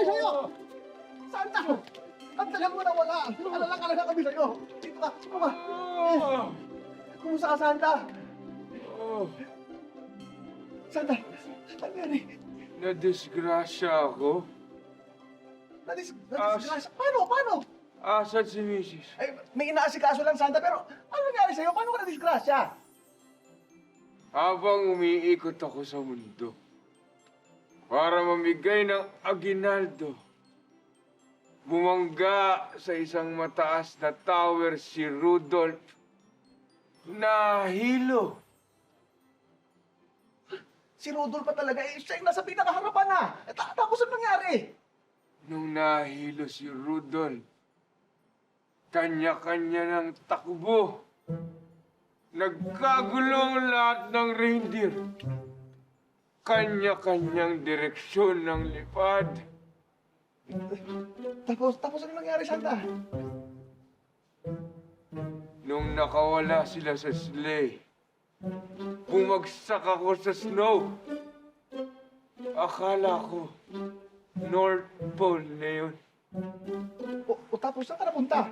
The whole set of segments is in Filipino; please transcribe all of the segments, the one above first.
sa'yo! Santa! Ang tagal mo nawala! Alala kami sa'yo! Dito ka! Dito ka! Kumusta ka, Santa? Santa! Ano nangyari? Nadisgrasya ako. Nadisgrasya? Paano? Asan si Mrs.? Ay, may inaasikaso lang, Santa, pero ano nangyari sa'yo? Paano ka nadisgrasya? Habang umiikot ako sa mundo para mamigay ng aginaldo, bumangga sa isang mataas na tower si Rudolph na hilo. Si Rudolph pa talaga, siya yung nasa pinakaharapan na. Tapos ano nangyari? Nung nahilo si Rudolph, kanya-kanya ng takbo. Nagkagulong lahat ng reindeer. Kanya-kanyang direksyon ng lipad. Tapos ano nangyari, Santa? Nung nakawala sila sa sleigh, bumagsak ako sa snow. Akala ko, North Pole na yun. Tapos saan ka napunta?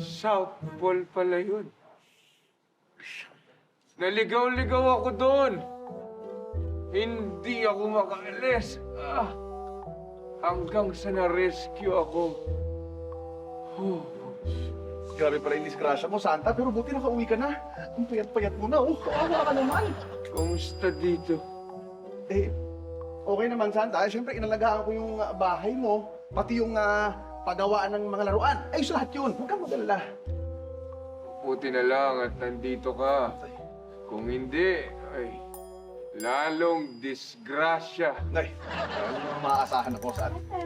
South Pole pala yun. Naligaw-ligaw ako doon. Hindi ako makaalis. Hanggang sa na-rescue ako. Grabe pala yung disgrasya mo, Santa, pero buti nakauwi ka na. Ang payat-payat mo na, kawawa ka naman. Kumusta dito? Okay naman, Santa. Siyempre, inalagaan ko yung bahay mo, pati yung pagawaan ng mga laruan. Ayos lahat yun. Huwag kang mag-alala. Buti na lang at nandito ka. Kung hindi, ay lalong disgrasya. Ay, maaasahan ako, Santa.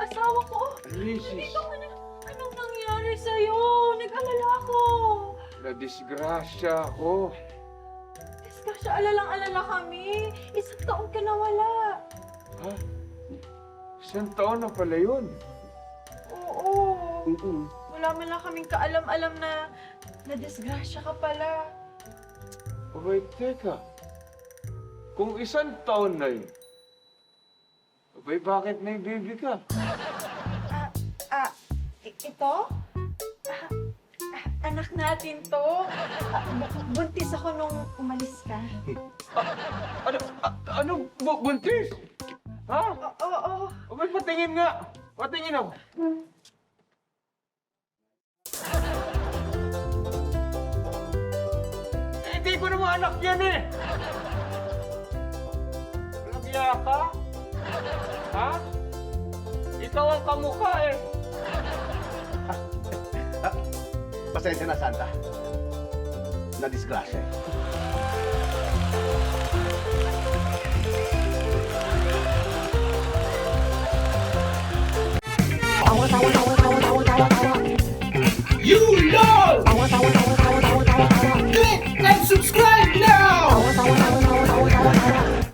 Asawa ko! Mrs. Dito ka na! Anong nangyari sa'yo? Nag-alala ako! Nadisgrasya ako. Disgrasya, alalang-alala kami. Isang taon ka nawala. Ha? Isang taon na pala yun. Oo. Wala man lang kaming kaalam-alam na disgrasya ka pala. Abay, teka. Kung isang taon na yun, abay, bakit may baby ka? Ito? Anak natin to. Buntis ako nung umalis ka. Ano? Buntis? Ha? Oo. Abay, patingin nga. Patingin ako. Hindi ko naman anak yan eh. Walang iya ka? Ha? Ikaw ang kamukha eh. Pasensya na, Santa. Na-disgrasya. You love